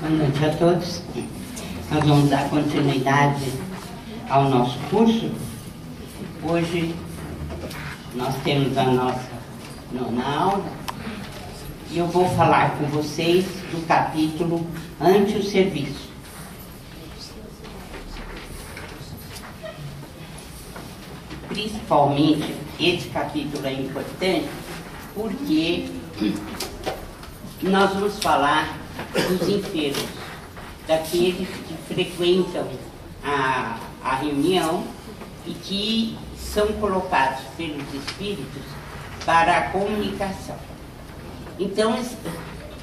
Boa noite a todos. Nós vamos dar continuidade ao nosso curso. Hoje nós temos a nossa nona aula e eu vou falar com vocês do capítulo Ante o Serviço. Principalmente, esse capítulo é importante porque nós vamos falar dos enfermos, daqueles que frequentam a reunião e que são colocados pelos espíritos para a comunicação. Então,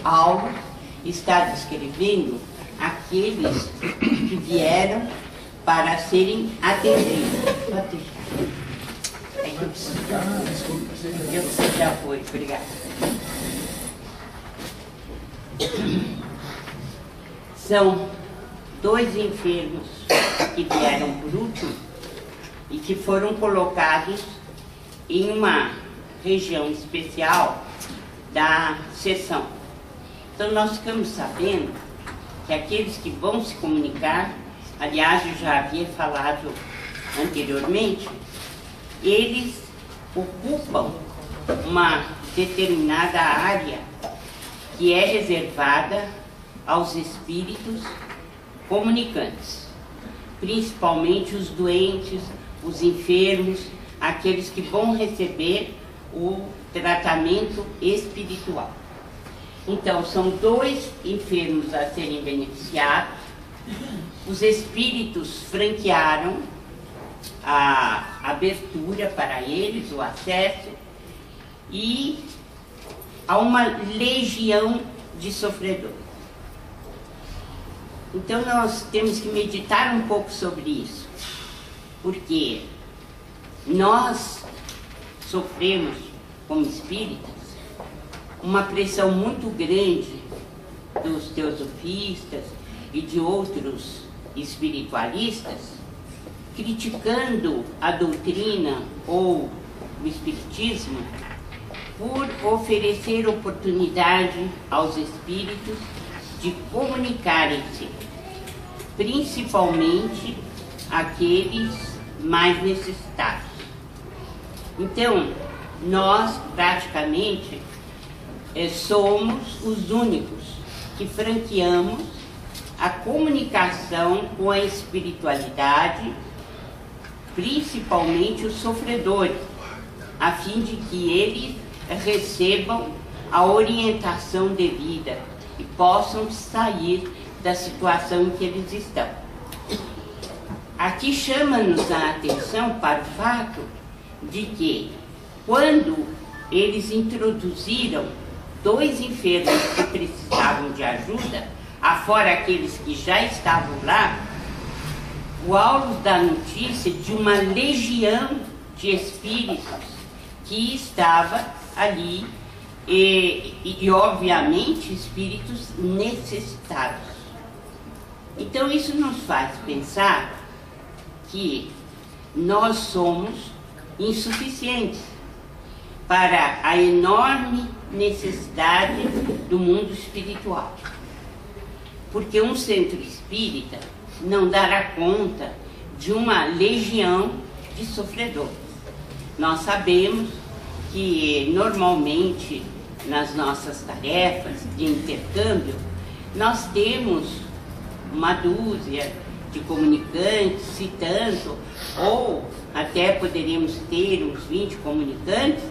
Paulo está descrevendo aqueles que vieram para serem atendidos. Pode deixar. É que eu preciso. Eu já foi, obrigada. São dois enfermos que vieram por último e que foram colocados em uma região especial da sessão. Então nós ficamos sabendo que aqueles que vão se comunicar, aliás, eu já havia falado anteriormente, eles ocupam uma determinada área que é reservada aos espíritos comunicantes, principalmente os doentes, os enfermos, aqueles que vão receber o tratamento espiritual. Então, são dois enfermos a serem beneficiados. Os espíritos franquearam a abertura para eles, o acesso, e há uma legião de sofredores. Então nós temos que meditar um pouco sobre isso, porque nós sofremos, como espíritas, uma pressão muito grande dos teosofistas e de outros espiritualistas, criticando a doutrina ou o espiritismo por oferecer oportunidade aos espíritos de comunicarem-se, principalmente aqueles mais necessitados. Então, nós praticamente somos os únicos que franqueamos a comunicação com a espiritualidade, principalmente os sofredores, a fim de que eles recebam a orientação devida e possam sair da situação em que eles estão. Aqui chama-nos a atenção para o fato de que, quando eles introduziram dois enfermos que precisavam de ajuda, afora aqueles que já estavam lá, o Aulos dá notícia de uma legião de espíritos que estava ali e obviamente, espíritos necessitados. Então, isso nos faz pensar que nós somos insuficientes para a enorme necessidade do mundo espiritual. Porque um centro espírita não dará conta de uma legião de sofredores. Nós sabemos que, normalmente, nas nossas tarefas de intercâmbio, nós temos uma dúzia de comunicantes, se tanto, ou até poderíamos ter uns 20 comunicantes,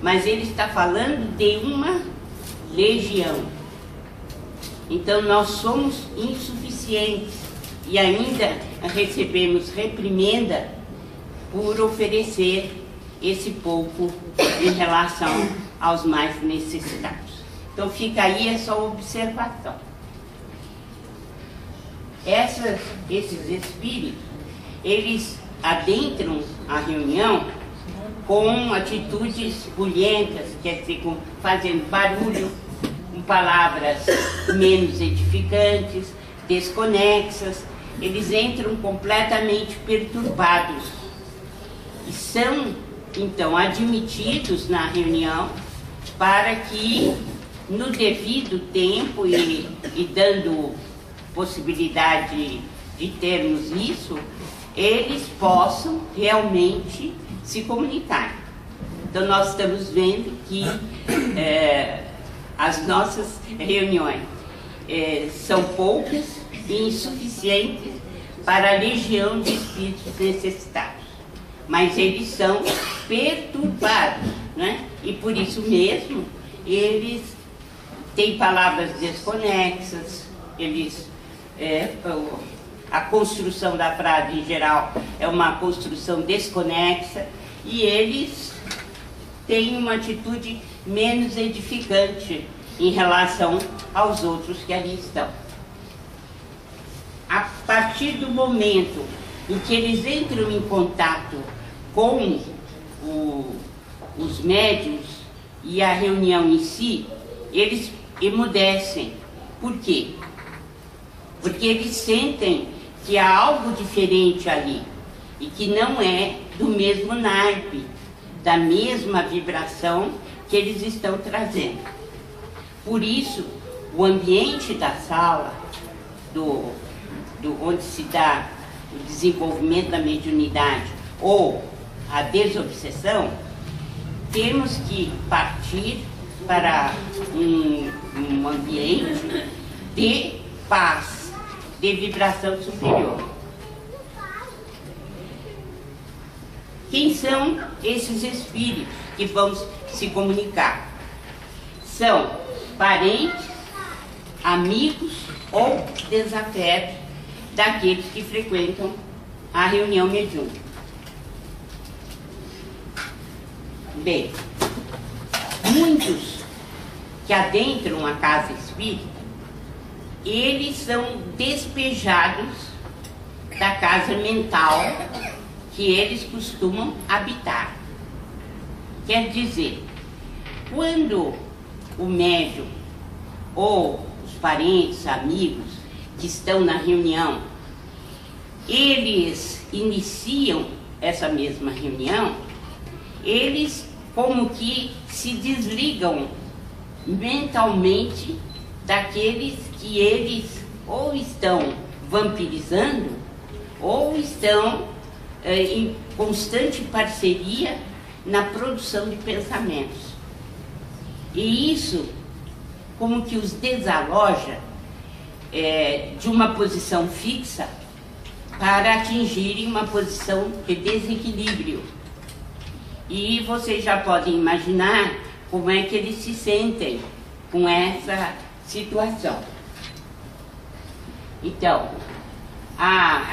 mas ele está falando de uma legião. Então, nós somos insuficientes e ainda recebemos reprimenda por oferecer esse pouco em relação aos mais necessitados. Então fica aí essa observação. Esses espíritos, eles adentram a reunião com atitudes bulhentas, quer dizer, fazendo barulho, com palavras menos edificantes, desconexas. Eles entram completamente perturbados e são então admitidos na reunião para que no devido tempo e dando possibilidade de termos isso, eles possam realmente se comunicar. Então nós estamos vendo que as nossas reuniões são poucas e insuficientes para a legião de espíritos necessitados, mas eles são perturbados, né? E por isso mesmo eles têm palavras desconexas, a construção da frase em geral é uma construção desconexa e eles têm uma atitude menos edificante em relação aos outros que ali estão. A partir do momento em que eles entram em contato com os médiuns e a reunião em si, eles emudecem. Por quê? Porque eles sentem que há algo diferente ali e que não é do mesmo naipe, da mesma vibração que eles estão trazendo. Por isso, o ambiente da sala, onde se dá o desenvolvimento da mediunidade ou a desobsessão, temos que partir para um ambiente de paz, de vibração superior. Quem são esses espíritos que vão se comunicar? São parentes, amigos ou desafetos daqueles que frequentam a reunião mediúnica. Bem, muitos que adentram a casa espírita, eles são despejados da casa mental que eles costumam habitar. Quer dizer, quando o médium ou os parentes, amigos que estão na reunião, eles iniciam essa mesma reunião, eles como que se desligam mentalmente daqueles que eles ou estão vampirizando ou estão em constante parceria na produção de pensamentos. E isso como que os desaloja de uma posição fixa para atingirem uma posição de desequilíbrio. E vocês já podem imaginar como é que eles se sentem com essa situação. Então,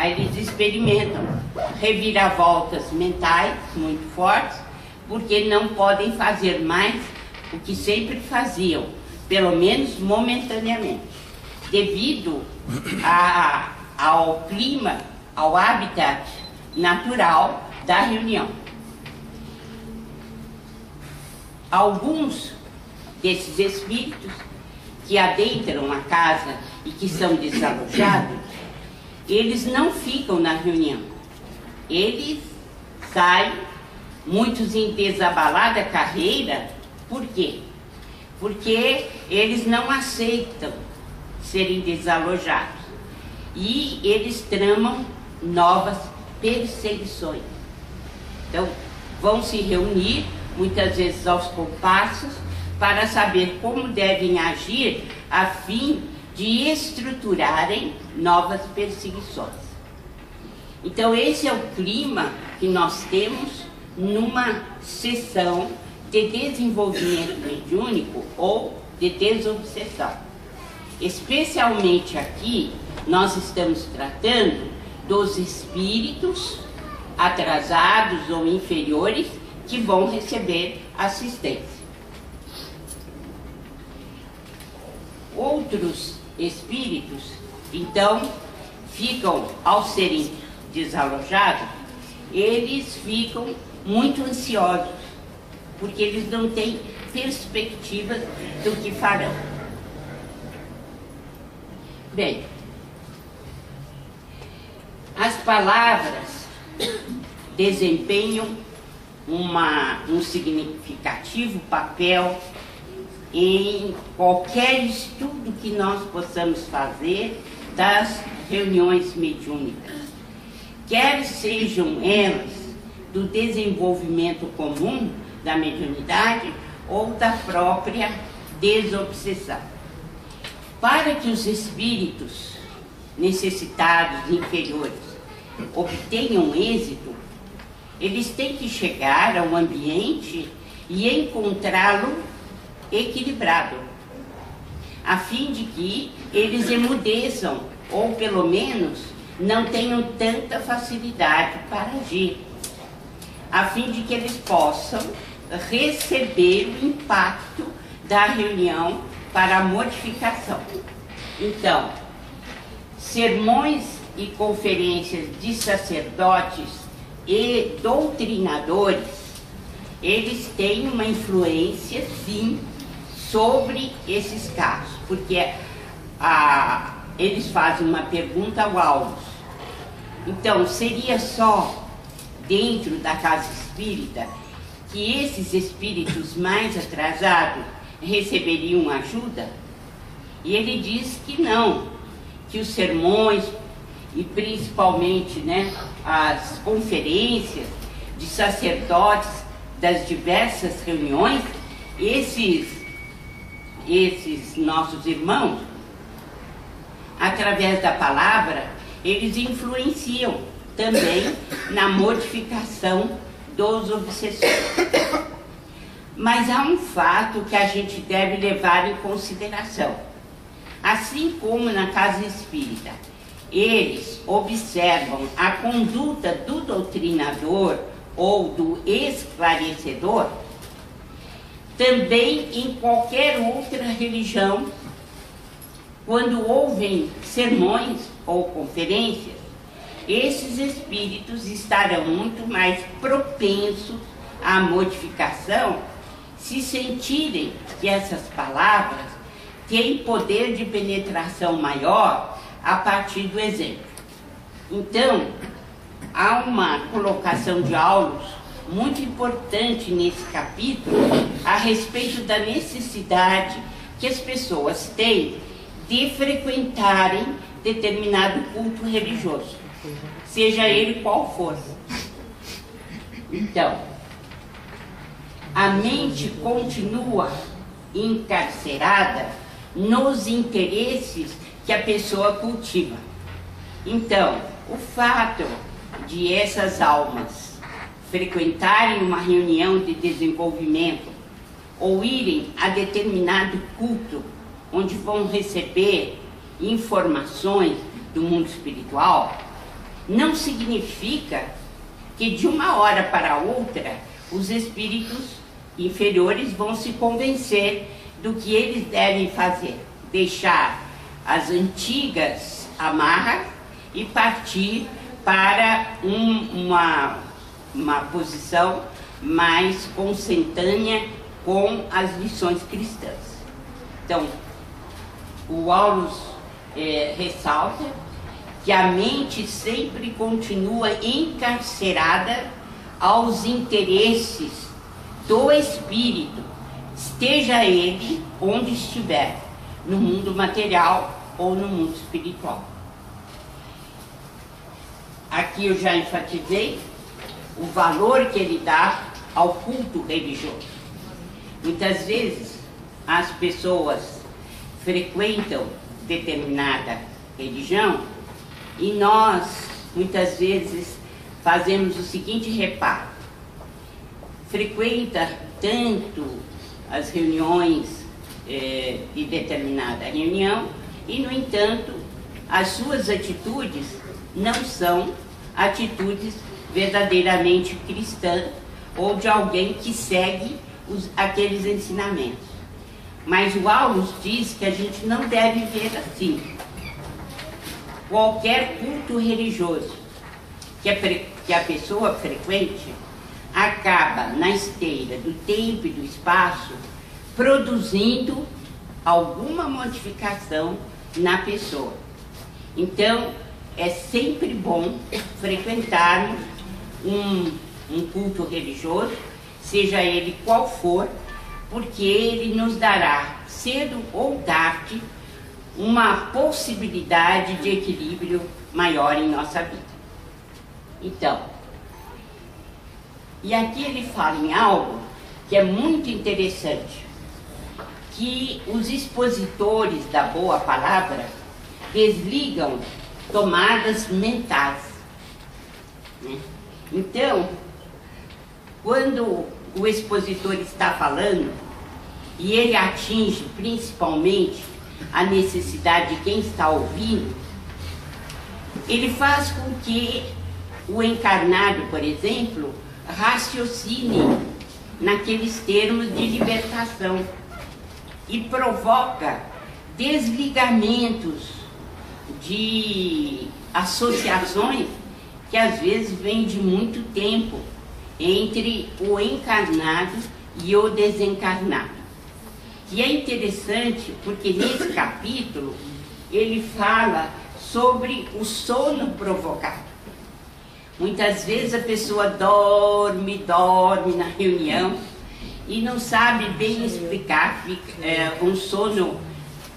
eles experimentam reviravoltas mentais muito fortes, porque não podem fazer mais o que sempre faziam, pelo menos momentaneamente, devido ao clima, ao habitat natural da reunião. Alguns desses espíritos que adentram a casa e que são desalojados, eles não ficam na reunião. Eles saem, muitos em desabalada carreira. Por quê? Porque eles não aceitam serem desalojados. E eles tramam novas perseguições. Então, vão se reunir, muitas vezes aos compassos, para saber como devem agir a fim de estruturarem novas perseguições. Então esse é o clima que nós temos numa sessão de desenvolvimento mediúnico ou de desobsessão. Especialmente aqui, nós estamos tratando dos espíritos atrasados ou inferiores que vão receber assistência. Outros espíritos, então, ficam, ao serem desalojados, eles ficam muito ansiosos, porque eles não têm perspectivas do que farão. Bem, as palavras desempenham um significativo papel em qualquer estudo que nós possamos fazer das reuniões mediúnicas, quer sejam elas do desenvolvimento comum da mediunidade ou da própria desobsessão. Para que os espíritos necessitados, inferiores, obtenham êxito, eles têm que chegar ao ambiente e encontrá-lo equilibrado, a fim de que eles emudeçam, ou pelo menos não tenham tanta facilidade para agir, a fim de que eles possam receber o impacto da reunião para a modificação. Então, sermões e conferências de sacerdotes e doutrinadores, eles têm uma influência, sim, sobre esses casos, porque eles fazem uma pergunta ao alvo. Então, seria só dentro da casa espírita que esses espíritos mais atrasados receberiam ajuda? E ele diz que não, que os sermões e principalmente, né, as conferências de sacerdotes das diversas reuniões, esses nossos irmãos, através da palavra, eles influenciam também na modificação dos obsessores. Mas há um fato que a gente deve levar em consideração. Assim como na casa espírita, eles observam a conduta do doutrinador ou do esclarecedor, também em qualquer outra religião, quando ouvem sermões ou conferências, esses espíritos estarão muito mais propensos à modificação se sentirem que essas palavras têm poder de penetração maior a partir do exemplo. Então, há uma colocação de Aulus muito importante nesse capítulo a respeito da necessidade que as pessoas têm de frequentarem determinado culto religioso, seja ele qual for. Então, a mente continua encarcerada nos interesses que a pessoa cultiva. Então, o fato de essas almas frequentarem uma reunião de desenvolvimento ou irem a determinado culto onde vão receber informações do mundo espiritual, não significa que de uma hora para outra os espíritos inferiores vão se convencer do que eles devem fazer, deixar as antigas amarras e partir para uma posição mais consentânea com as lições cristãs. Então, o Aulus ressalta que a mente sempre continua encarcerada aos interesses do espírito, esteja ele onde estiver, no mundo material ou no mundo espiritual. Aqui eu já enfatizei o valor que ele dá ao culto religioso. Muitas vezes as pessoas frequentam determinada religião e nós, muitas vezes, fazemos o seguinte reparo: frequenta tanto as reuniões de determinada reunião e, no entanto, as suas atitudes não são atitudes verdadeiramente cristãs ou de alguém que segue aqueles ensinamentos. Mas o Aulus diz que a gente não deve ver assim. Qualquer culto religioso que a pessoa frequente acaba, na esteira do tempo e do espaço, produzindo alguma modificação na pessoa. Então, é sempre bom frequentarmos um culto religioso, seja ele qual for, porque ele nos dará, cedo ou tarde, uma possibilidade de equilíbrio maior em nossa vida. Então, e aqui ele fala em algo que é muito interessante, que os expositores da boa palavra desligam tomadas mentais, né? Então, quando o expositor está falando e ele atinge principalmente a necessidade de quem está ouvindo, ele faz com que o encarnado, por exemplo, raciocine naqueles termos de libertação e provoca desligamentos de associações que às vezes vêm de muito tempo entre o encarnado e o desencarnado. E é interessante porque nesse capítulo ele fala sobre o sono provocado. Muitas vezes a pessoa dorme na reunião e não sabe bem explicar, fica um sono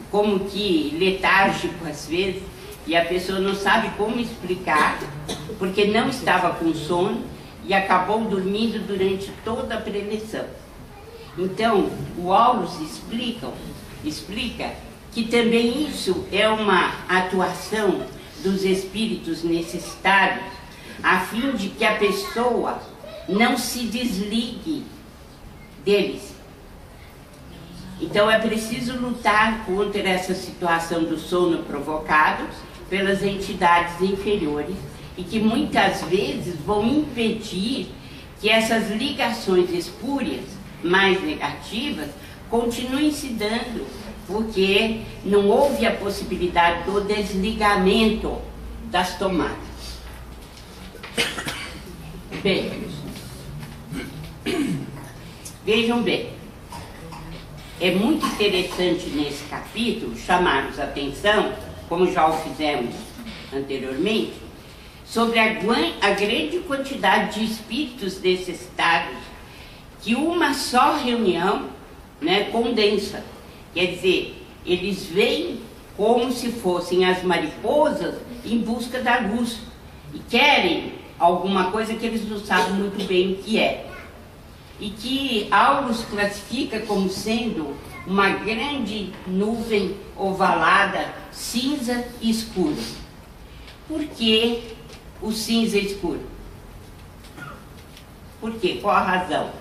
como que letárgico às vezes, e a pessoa não sabe como explicar, porque não estava com sono e acabou dormindo durante toda a preleção. Então, o Aulus explica que também isso é uma atuação dos espíritos necessitados, a fim de que a pessoa não se desligue deles. Então é preciso lutar contra essa situação do sono provocado pelas entidades inferiores e que muitas vezes vão impedir que essas ligações espúrias mais negativas continuem se dando, porque não houve a possibilidade do desligamento das tomadas. Bem, vejam bem, é muito interessante nesse capítulo chamarmos a atenção, como já o fizemos anteriormente, sobre a grande quantidade de espíritos necessitados que uma só reunião, né, condensa. Quer dizer, eles vêm como se fossem as mariposas em busca da luz e querem alguma coisa que eles não sabem muito bem o que é. E que Aulus classifica como sendo uma grande nuvem ovalada, cinza e escura. Por que o cinza escuro? Por quê? Qual a razão?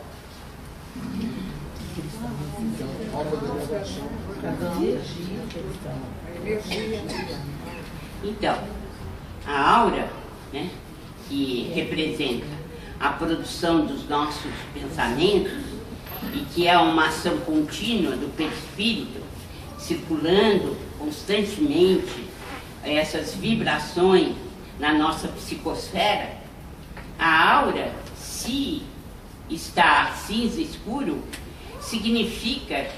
Então, a aura, né, que representa a produção dos nossos pensamentos e que é uma ação contínua do perispírito, circulando constantemente essas vibrações na nossa psicosfera, a aura, se está cinza escuro, significa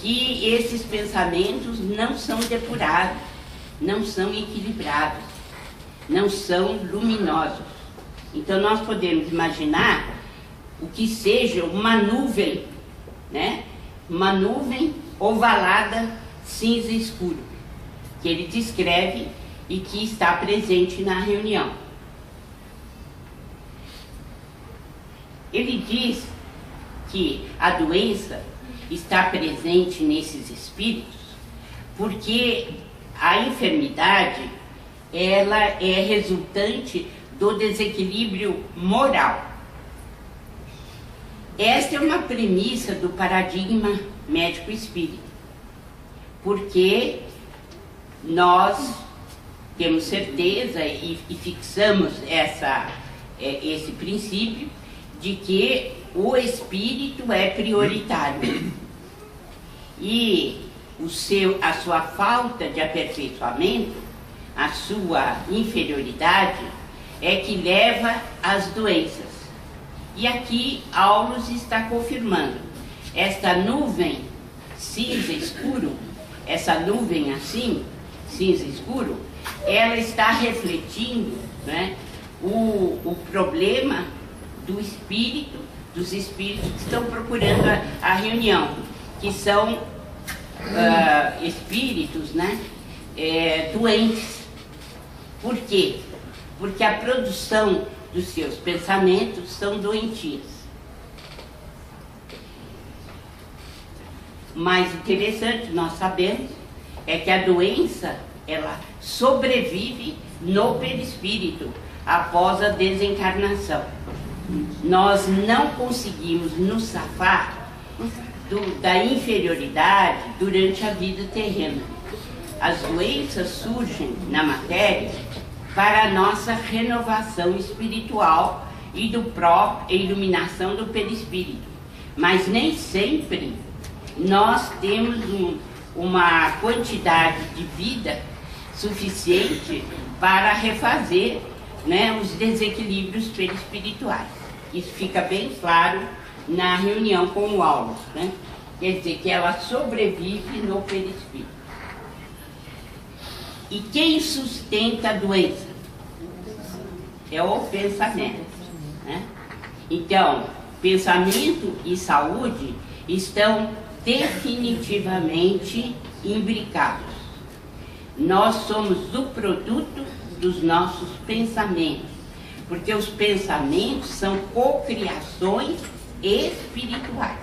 que esses pensamentos não são depurados, não são equilibrados, não são luminosos. Então nós podemos imaginar o que seja uma nuvem, né? Uma nuvem ovalada cinza escuro, que ele descreve e que está presente na reunião. Ele diz que a doença está presente nesses espíritos porque a enfermidade ela é resultante do desequilíbrio moral. Esta é uma premissa do paradigma médico-espírita, porque nós temos certeza e fixamos esse princípio de que o espírito é prioritário e a sua falta de aperfeiçoamento, a sua inferioridade é que leva às doenças. E aqui Aulus está confirmando esta nuvem cinza escuro, essa nuvem assim, cinza escuro, ela está refletindo, né, o problema do espírito, dos espíritos que estão procurando a reunião, que são espíritos, né, doentes. Por quê? Porque a produção dos seus pensamentos são doentios. O mais interessante, nós sabemos, é que a doença, ela sobrevive no perispírito após a desencarnação. Nós não conseguimos nos safar da inferioridade durante a vida terrena. As doenças surgem na matéria para a nossa renovação espiritual e a iluminação do perispírito. Mas nem sempre nós temos uma quantidade de vida suficiente para refazer, né, os desequilíbrios perispirituais. Isso fica bem claro na reunião com o Aulos, né? Quer dizer que ela sobrevive no perispírito. E quem sustenta a doença? É o pensamento, né? Então, pensamento e saúde estão definitivamente imbricados. Nós somos o produto dos nossos pensamentos, porque os pensamentos são cocriações espirituais.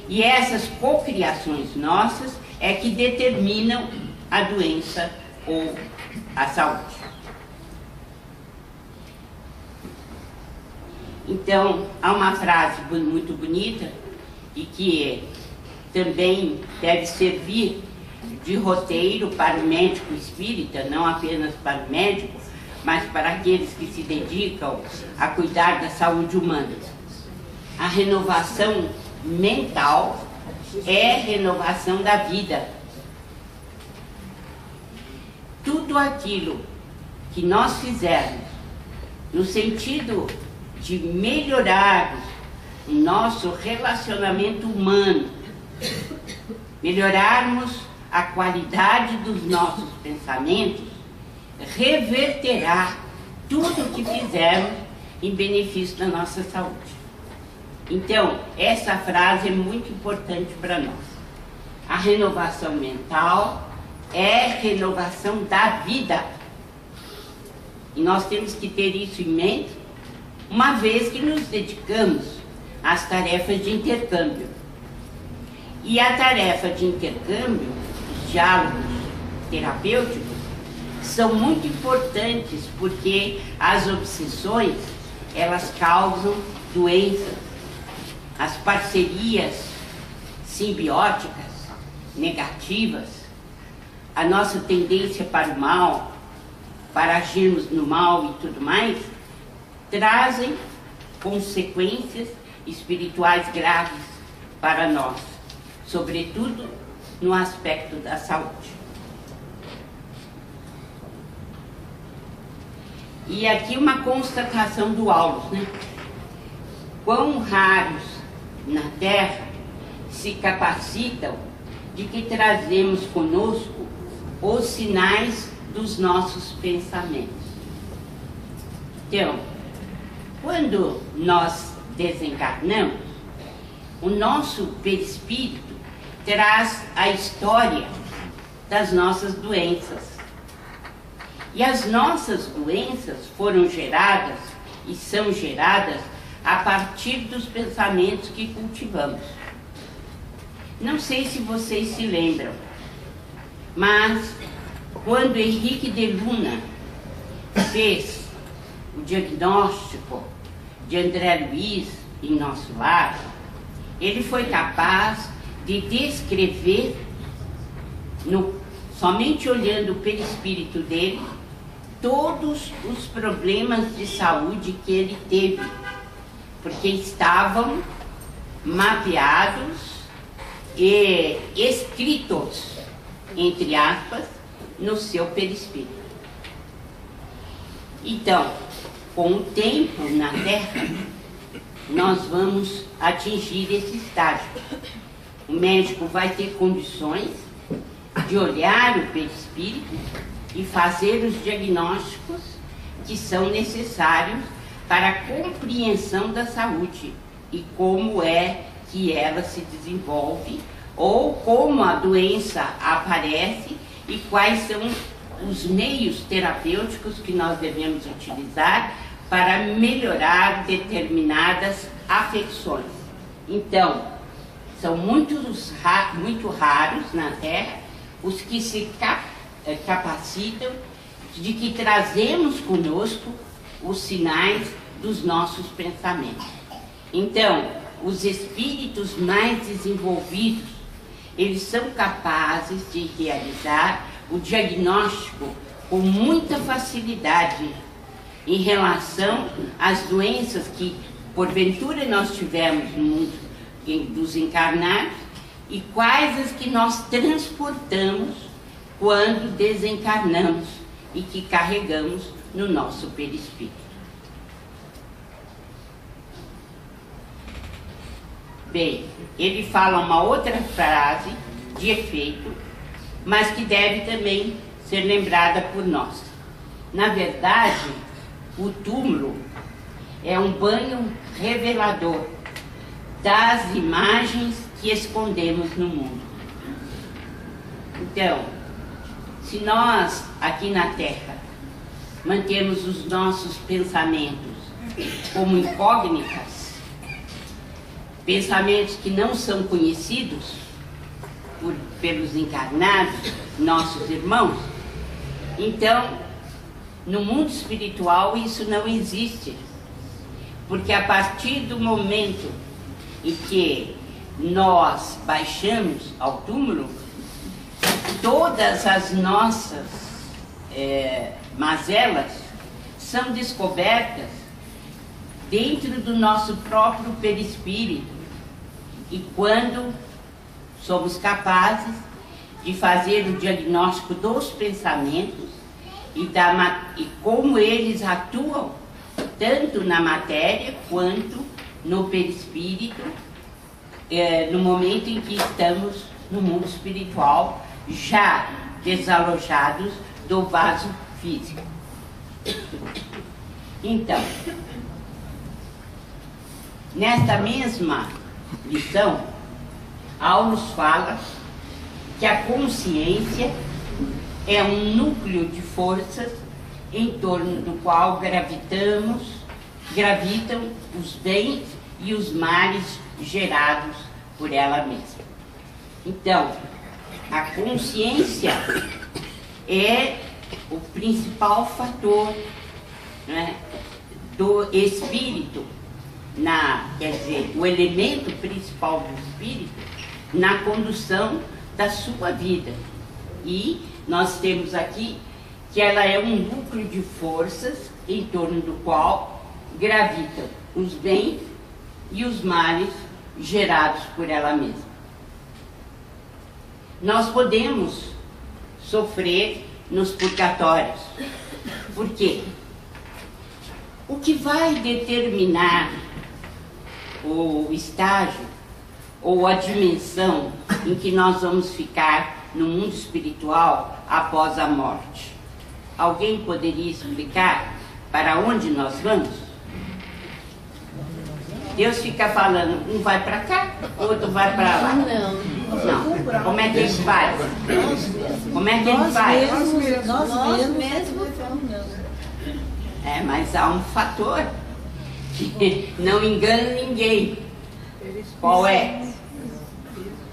E essas cocriações nossas é que determinam a doença ou a saúde. Então, há uma frase muito bonita e que também deve servir de roteiro para o médico espírita, não apenas para o médico, mas para aqueles que se dedicam a cuidar da saúde humana. A renovação mental é renovação da vida. Tudo aquilo que nós fizermos no sentido de melhorarmos o nosso relacionamento humano, melhorarmos a qualidade dos nossos pensamentos, reverterá tudo o que fizermos em benefício da nossa saúde. Então, essa frase é muito importante para nós. A renovação mental é renovação da vida. E nós temos que ter isso em mente, uma vez que nos dedicamos às tarefas de intercâmbio. E a tarefa de intercâmbio, os diálogos terapêuticos, são muito importantes porque as obsessões, elas causam doenças. As parcerias simbióticas, negativas, a nossa tendência para o mal, para agirmos no mal e tudo mais, trazem consequências espirituais graves para nós, sobretudo no aspecto da saúde. E aqui uma constatação do Aulos, né? Quão raros na Terra se capacitam de que trazemos conosco os sinais dos nossos pensamentos. Então, quando nós desencarnamos, o nosso perispírito traz a história das nossas doenças. E as nossas doenças foram geradas e são geradas a partir dos pensamentos que cultivamos. Não sei se vocês se lembram, mas quando Henrique de Luna fez o diagnóstico de André Luiz em nosso lar, ele foi capaz de descrever, somente olhando o perispírito dele, todos os problemas de saúde que ele teve, porque estavam mapeados e escritos, entre aspas, no seu perispírito. Então, com o tempo na Terra, nós vamos atingir esse estágio. O médico vai ter condições de olhar o perispírito e fazer os diagnósticos que são necessários para a compreensão da saúde e como é que ela se desenvolve ou como a doença aparece e quais são os meios terapêuticos que nós devemos utilizar para melhorar determinadas afecções. Então, são muito raros na Terra os que se capacitam de que trazemos conosco os sinais dos nossos pensamentos. Então, os espíritos mais desenvolvidos, eles são capazes de realizar o diagnóstico com muita facilidade em relação às doenças que, porventura, nós tivemos no mundo dos encarnados e quais as que nós transportamos quando desencarnamos e que carregamos no nosso perispírito. Bem, ele fala uma outra frase de efeito, mas que deve também ser lembrada por nós. Na verdade, o túmulo é um banho revelador das imagens que escondemos no mundo. Então, se nós aqui na Terra mantemos os nossos pensamentos como incógnitas, pensamentos que não são conhecidos pelos encarnados, nossos irmãos, então, no mundo espiritual isso não existe, porque a partir do momento em que nós baixamos ao túmulo, todas as nossas mazelas são descobertas dentro do nosso próprio perispírito. E quando somos capazes de fazer o diagnóstico dos pensamentos e como eles atuam tanto na matéria quanto no perispírito, no momento em que estamos no mundo espiritual, já desalojados do vaso físico. Então, nesta mesma lição, Aulus fala que a consciência é um núcleo de forças em torno do qual gravitam os bens e os males gerados por ela mesma. Então, a consciência é o principal fator, né, do espírito, quer dizer, o elemento principal do espírito na condução da sua vida. E nós temos aqui que ela é um núcleo de forças em torno do qual gravitam os bens e os males gerados por ela mesma. Nós podemos sofrer nos purgatórios. Por quê? O que vai determinar o estágio ou a dimensão em que nós vamos ficar no mundo espiritual após a morte? Alguém poderia explicar para onde nós vamos? Deus fica falando, um vai para cá, outro vai para lá. Não. Como é que ele faz? Como é que ele faz? Nós mesmos. Mas há um fator que não engana ninguém. Qual é?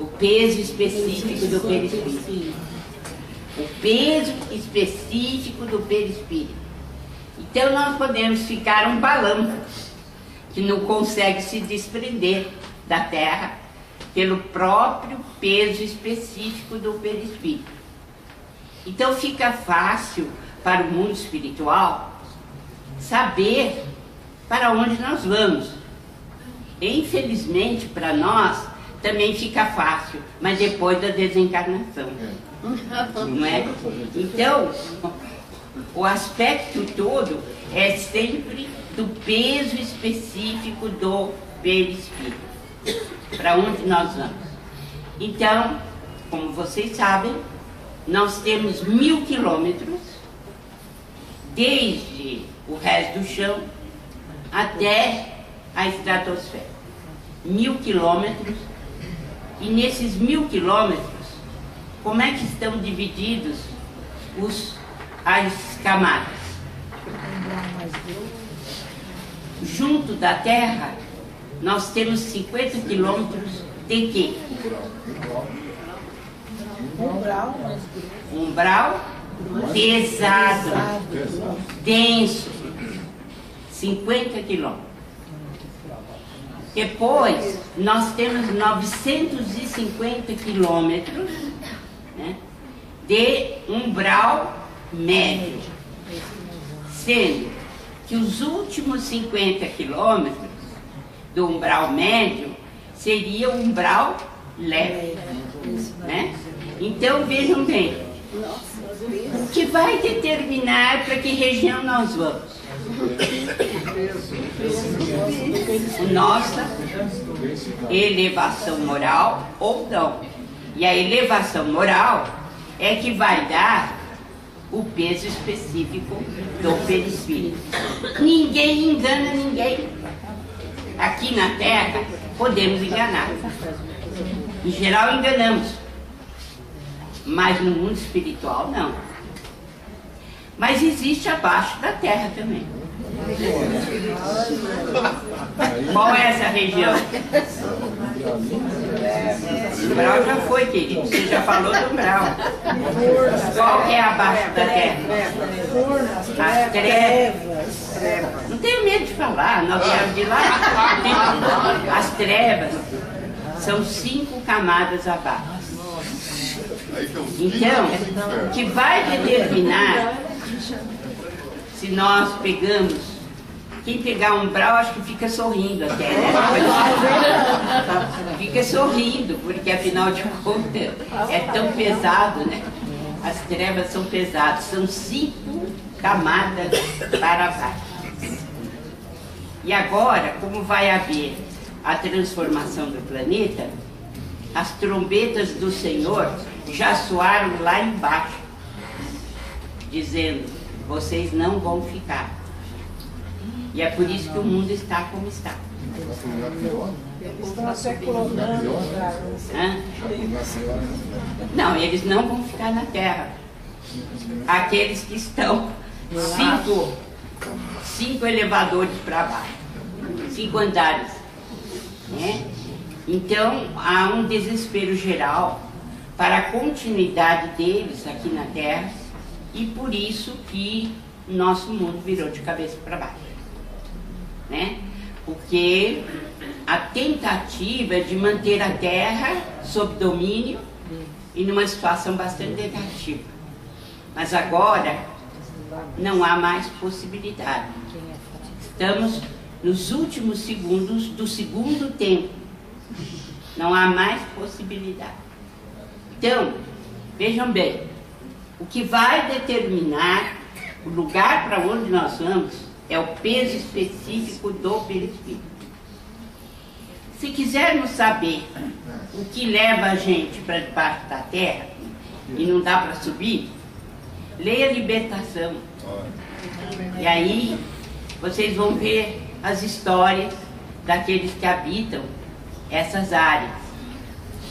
O peso específico do perispírito. O peso específico do perispírito. Então nós podemos ficar um balão que não consegue se desprender da Terra pelo próprio peso específico do perispírito. Então fica fácil para o mundo espiritual saber para onde nós vamos. E, infelizmente para nós também fica fácil, mas depois da desencarnação. Não é? Então, o aspecto todo é sempre do peso específico do perispírito. Para onde nós vamos? Então, como vocês sabem, nós temos 1000 quilômetros desde o resto do chão até a estratosfera. 1000 quilômetros E nesses 1000 quilômetros, como é que estão divididos as camadas? Junto da Terra, nós temos 50 quilômetros de quê? Umbral pesado, denso, 50 quilômetros. Depois, nós temos 950 quilômetros, né, de umbral médio, sendo que os últimos 50 quilômetros do umbral médio seria o umbral leve, né? Então, vejam bem, o que vai determinar para que região nós vamos? Nossa elevação moral ou não. E a elevação moral é que vai dar o peso específico do perispírito. Ninguém engana ninguém. Aqui na Terra podemos enganar. Em geral enganamos. Mas no mundo espiritual não. Mas existe abaixo da Terra também. Qual é essa região? Umbral já foi, querido. Você já falou do umbral. Qual que é abaixo da Terra? As trevas. Não tenho medo de falar, nós viemos de lá. As trevas são 5 camadas abaixo. Então, o que vai determinar se nós pegamos, quem pegar umbral acho que fica sorrindo até, né? Fica sorrindo, porque afinal de contas é tão pesado, né? As trevas são pesadas, são 5 camadas para baixo. E agora, como vai haver a transformação do planeta, as trombetas do Senhor já soaram lá embaixo, dizendo: vocês não vão ficar. E é por isso que o mundo está como está. Não, eles não vão ficar na Terra. Aqueles que estão 5 elevadores para baixo, 5 andares, né? Então há um desespero geral para a continuidade deles aqui na Terra, e por isso que nosso mundo virou de cabeça para baixo, né? Porque a tentativa é de manter a Terra sob domínio e numa situação bastante negativa. Mas agora não há mais possibilidade. Estamos nos últimos segundos do segundo tempo. Não há mais possibilidade. Então, vejam bem, o que vai determinar o lugar para onde nós vamos é o peso específico do perispírito. Se quisermos saber o que leva a gente para debaixo da terra e não dá para subir, leia a Libertação. E aí vocês vão ver as histórias daqueles que habitam essas áreas,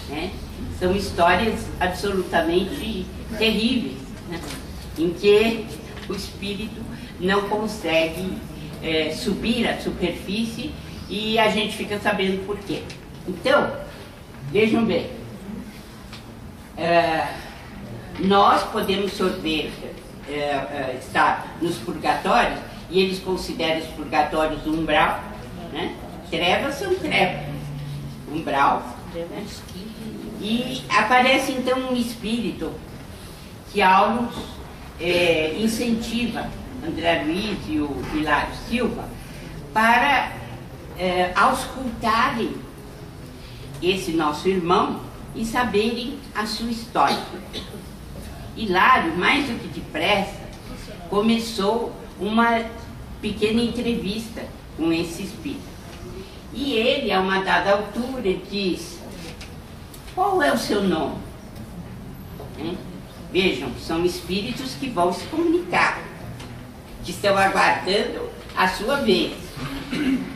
né? São histórias absolutamente terríveis, né? Em que o espírito não consegue subir à superfície e a gente fica sabendo por quê. Então, vejam bem, nós podemos estar nos purgatórios, e eles consideram os purgatórios umbral, né? Trevas são trevas, umbral, né? E aparece então um espírito que Aulos incentiva André Luiz e o Hilário Silva para auscultarem esse nosso irmão e saberem a sua história. Hilário, mais do que depressa, começou uma pequena entrevista com esse espírito. E ele, a uma dada altura, diz: qual é o seu nome? Vejam, são espíritos que vão se comunicar, que estão aguardando a sua vez,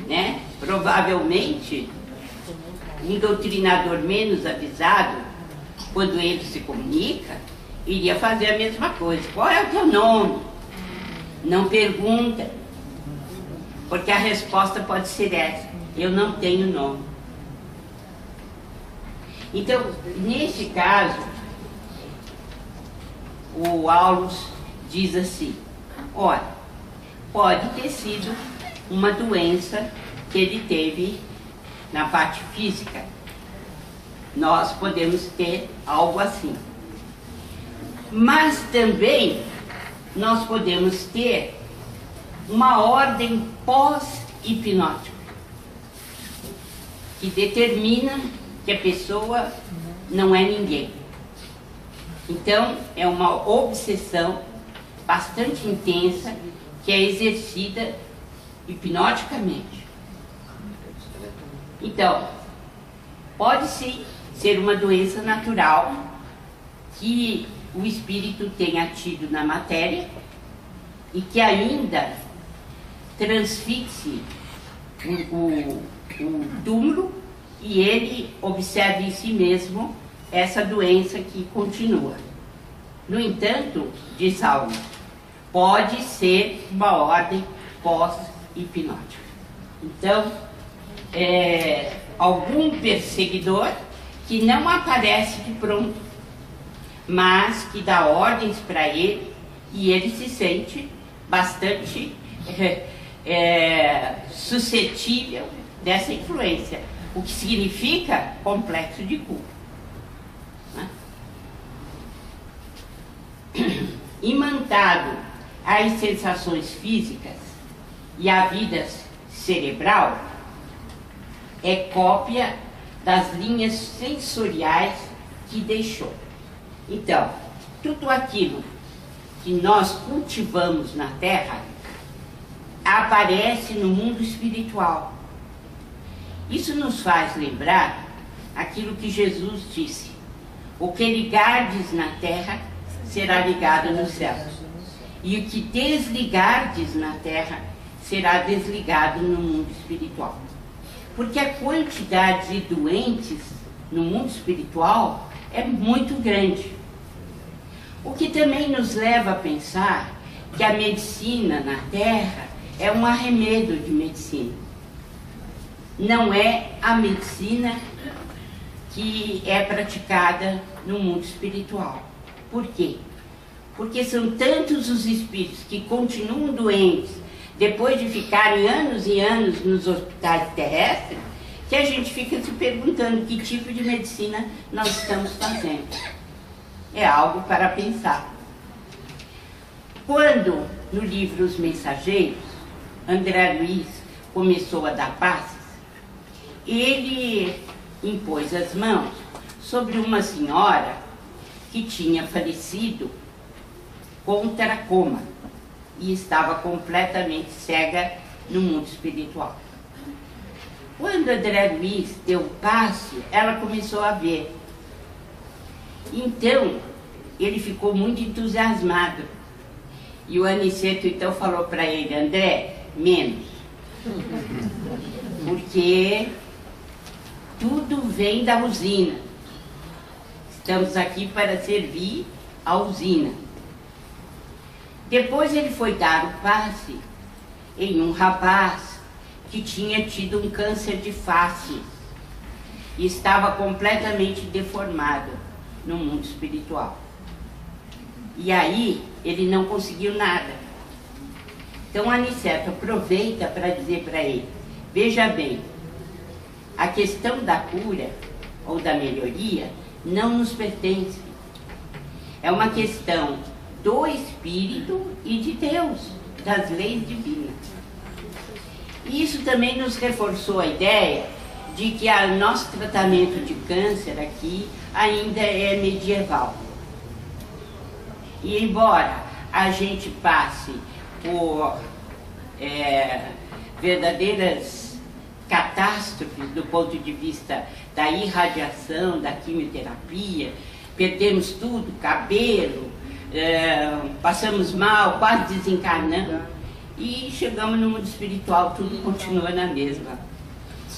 né? Provavelmente um doutrinador menos avisado, quando ele se comunica, iria fazer a mesma coisa. Qual é o teu nome? Não pergunta, porque a resposta pode ser essa: eu não tenho nome. Então, nesse caso, o Aulus diz assim: olha, pode ter sido uma doença que ele teve na parte física. Nós podemos ter algo assim. Mas também nós podemos ter uma ordem pós-hipnótica, que determina que a pessoa não é ninguém. Então, é uma obsessão bastante intensa que é exercida hipnoticamente. Então, pode-se ser uma doença natural que o espírito tenha tido na matéria e que ainda transfixe o túmulo e ele observe em si mesmo essa doença que continua. No entanto, diz Aulus, pode ser uma ordem pós-hipnótica. Então, algum perseguidor que não aparece de pronto, mas que dá ordens para ele e ele se sente bastante suscetível dessa influência, o que significa complexo de culpa. Né? Imantado às sensações físicas e à vida cerebral, é cópia das linhas sensoriais que deixou. Então, tudo aquilo que nós cultivamos na Terra aparece no mundo espiritual. Isso nos faz lembrar aquilo que Jesus disse: o que ligardes na terra será ligado nos céus, e o que desligardes na terra será desligado no mundo espiritual. Porque a quantidade de doentes no mundo espiritual é muito grande. O que também nos leva a pensar que a medicina na Terra é um arremedo de medicina. Não é a medicina que é praticada no mundo espiritual. Por quê? Porque são tantos os espíritos que continuam doentes depois de ficarem anos e anos nos hospitais terrestres, que a gente fica se perguntando que tipo de medicina nós estamos fazendo. É algo para pensar. Quando, no livro Os Mensageiros, André Luiz começou a dar passes, ele impôs as mãos sobre uma senhora que tinha falecido com tracoma e estava completamente cega no mundo espiritual. Quando André Luiz deu o passe, ela começou a ver. Então, ele ficou muito entusiasmado. E o Aniceto então falou para ele: André, menos. Porque tudo vem da usina. Estamos aqui para servir a usina. Depois ele foi dar o passe em um rapaz que tinha tido um câncer de face e estava completamente deformado no mundo espiritual. E aí ele não conseguiu nada. Então Aniceto aproveita para dizer para ele: veja bem, a questão da cura ou da melhoria não nos pertence. É uma questão do Espírito e de Deus, das leis divinas. E isso também nos reforçou a ideia de que o nosso tratamento de câncer aqui ainda é medieval. E embora a gente passe por verdadeiras catástrofes do ponto de vista da irradiação, da quimioterapia, perdemos tudo, cabelo, passamos mal, quase desencarnamos, e chegamos no mundo espiritual, tudo continua na mesma.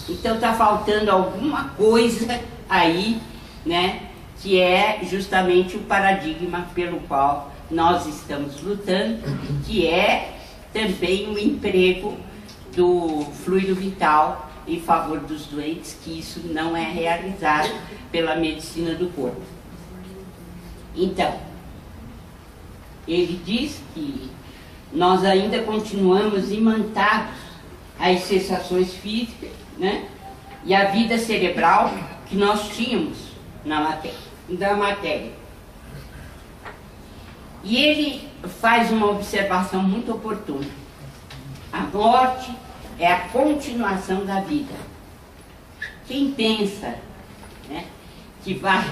Então está faltando alguma coisa aí, né, que é justamente o paradigma pelo qual nós estamos lutando, que é também o emprego do fluido vital em favor dos doentes, que isso não é realizado pela medicina do corpo. Então, ele diz que nós ainda continuamos imantados às sensações físicas, né, e à vida cerebral que nós tínhamos da matéria. E ele faz uma observação muito oportuna. A morte é a continuação da vida. Quem pensa, né, que vai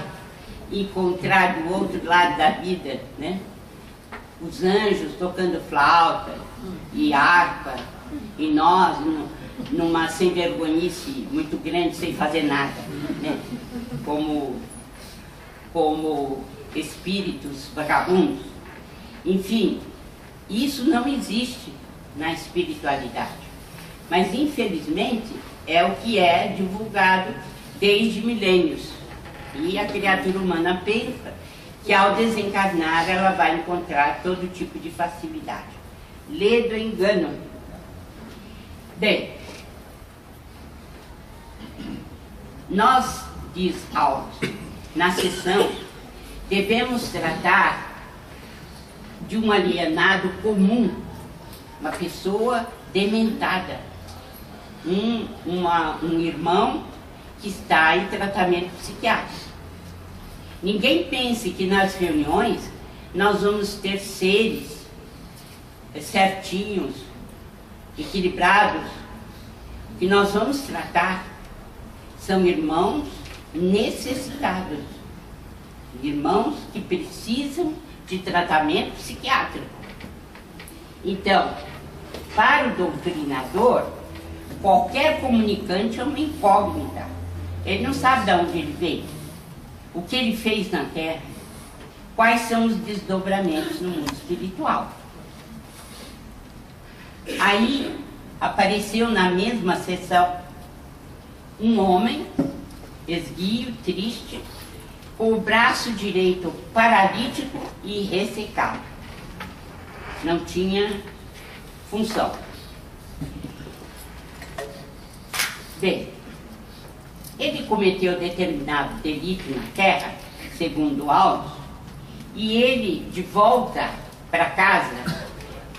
encontrar do outro lado da vida, né, os anjos tocando flauta e harpa, e nós numa sem vergonhice muito grande, sem fazer nada, né, como espíritos vagabundos. Enfim, isso não existe na espiritualidade. Mas, infelizmente, é o que é divulgado desde milênios. E a criatura humana pensa que, ao desencarnar, ela vai encontrar todo tipo de facilidade. Lê do engano. Bem, nós, diz Aulos, na sessão, devemos tratar de um alienado comum, uma pessoa dementada, um irmão que está em tratamento psiquiátrico. Ninguém pense que nas reuniões nós vamos ter seres certinhos, equilibrados. O que nós vamos tratar são irmãos necessitados, irmãos que precisam de tratamento psiquiátrico. Então, para o doutrinador, qualquer comunicante é uma incógnita. Ele não sabe de onde ele veio, o que ele fez na Terra, quais são os desdobramentos no mundo espiritual. Aí apareceu na mesma sessão um homem esguio, triste, com o braço direito paralítico e ressecado. Não tinha função. Bem, ele cometeu determinado delito na Terra, segundo Aulos, e ele, de volta para casa,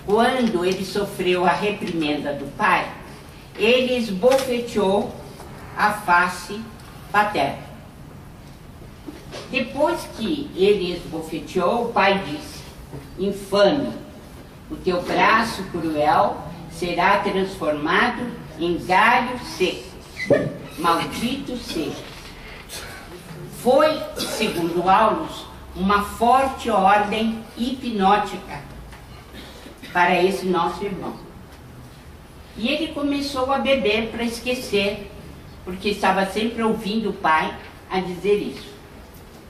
quando ele sofreu a reprimenda do pai, ele esbofeteou a face paterna. Depois que ele esbofeteou, o pai disse: infame, o teu braço cruel será transformado em galho seco, maldito seja. Foi, segundo Aulos, uma forte ordem hipnótica para esse nosso irmão. E ele começou a beber para esquecer, porque estava sempre ouvindo o pai a dizer isso.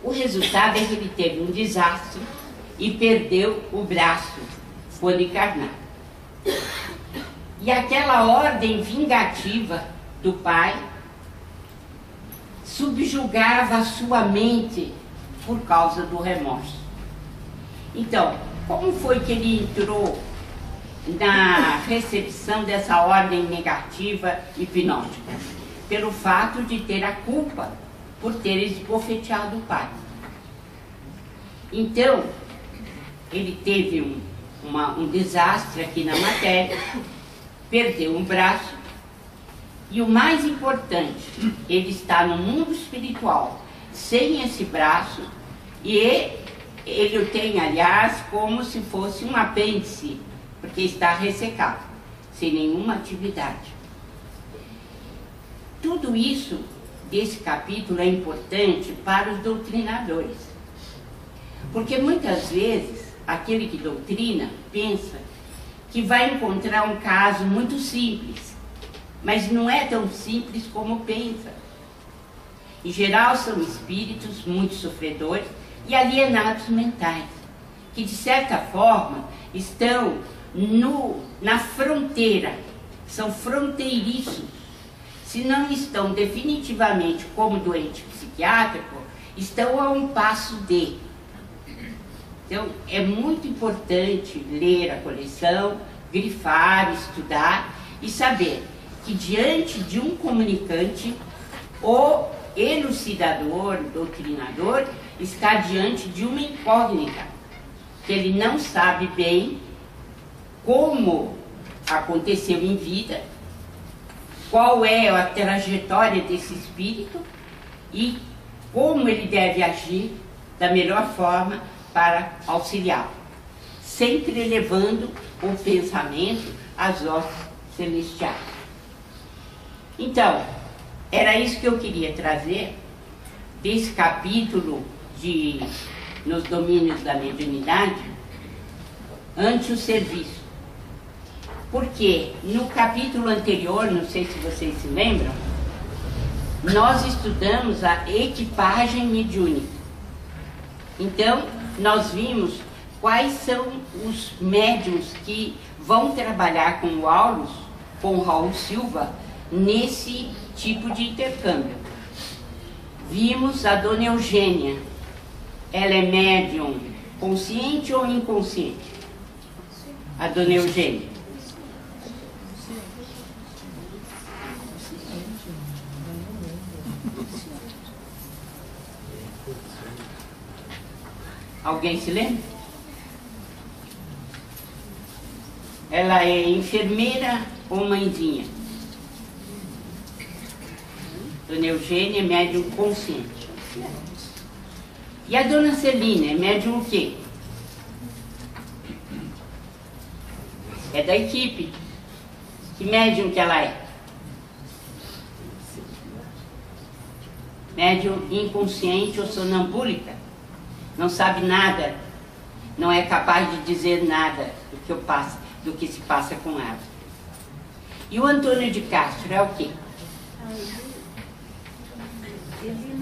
O resultado é que ele teve um desastre e perdeu o braço quando encarnar. E aquela ordem vingativa do pai subjugava a sua mente por causa do remorso. Então, como foi que ele entrou na recepção dessa ordem negativa hipnótica? Pelo fato de ter a culpa por ter esbofeteado o pai. Então, ele teve um desastre aqui na matéria, perdeu um braço, e o mais importante, ele está no mundo espiritual, sem esse braço, e ele o tem, aliás, como se fosse um apêndice, porque está ressecado, sem nenhuma atividade. Tudo isso desse capítulo é importante para os doutrinadores, porque muitas vezes aquele que doutrina pensa que vai encontrar um caso muito simples, mas não é tão simples como pensa. Em geral são espíritos muito sofredores e alienados mentais, que de certa forma estão na fronteira, são fronteiriços, se não estão definitivamente como doente psiquiátrico, estão a um passo de. Então, é muito importante ler a coleção, grifar, estudar e saber que diante de um comunicante, o elucidador, doutrinador, está diante de uma incógnita, que ele não sabe bem como aconteceu em vida, qual é a trajetória desse espírito e como ele deve agir da melhor forma para auxiliá-lo, sempre elevando o pensamento às hostes celestiais. Então, era isso que eu queria trazer desse capítulo de Nos Domínios da Mediunidade, ante o serviço. Porque no capítulo anterior, não sei se vocês se lembram, nós estudamos a equipagem mediúnica. Então, nós vimos quais são os médiuns que vão trabalhar com o Aulus, com o Raul Silva, nesse tipo de intercâmbio. Vimos a Dona Eugênia. Ela é médium consciente ou inconsciente? A Dona Eugênia. Alguém se lembra? Ela é enfermeira ou mãezinha? Dona Eugênia é médium consciente. E a Dona Celina é médium o quê? É da equipe. Que médium que ela é? Médium inconsciente ou sonambúlica. Não sabe nada. Não é capaz de dizer nada do que se passa com ela. E o Antônio de Castro é o quê?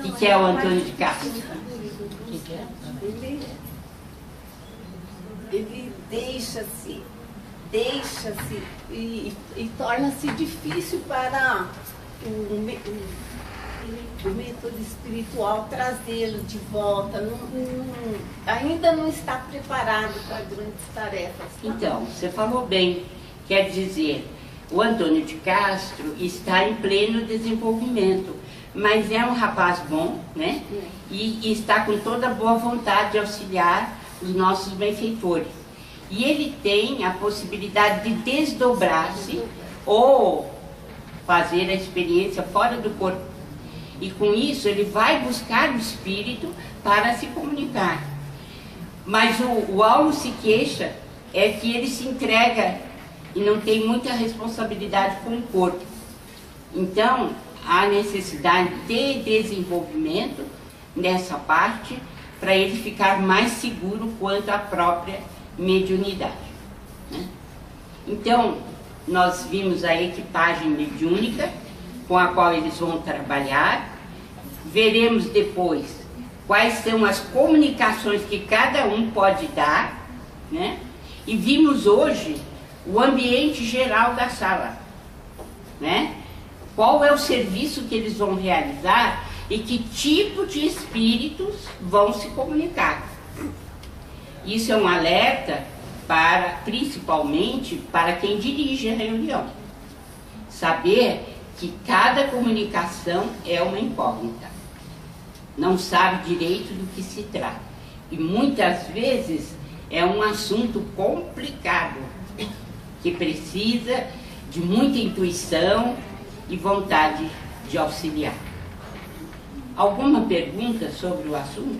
O que é o Antônio de Castro? Ele deixa-se e torna-se difícil para o método espiritual trazê-lo de volta. Ainda não está preparado para grandes tarefas. Tá? Então, você falou bem. Quer dizer, o Antônio de Castro está em pleno desenvolvimento, mas é um rapaz bom, né? E está com toda a boa vontade de auxiliar os nossos benfeitores. E ele tem a possibilidade de desdobrar-se ou fazer a experiência fora do corpo. E com isso ele vai buscar o espírito para se comunicar. Mas o Aulus se queixa é que ele se entrega e não tem muita responsabilidade com o corpo. Então, há necessidade de desenvolvimento nessa parte para ele ficar mais seguro quanto à própria mediunidade, né? Então, nós vimos a equipagem mediúnica com a qual eles vão trabalhar. Veremos depois quais são as comunicações que cada um pode dar, né? E vimos hoje o ambiente geral da sala, né? Qual é o serviço que eles vão realizar e que tipo de espíritos vão se comunicar. Isso é um alerta principalmente para quem dirige a reunião. Saber que cada comunicação é uma incógnita. Não sabe direito do que se trata. E muitas vezes é um assunto complicado, que precisa de muita intuição e vontade de auxiliar. Alguma pergunta sobre o assunto?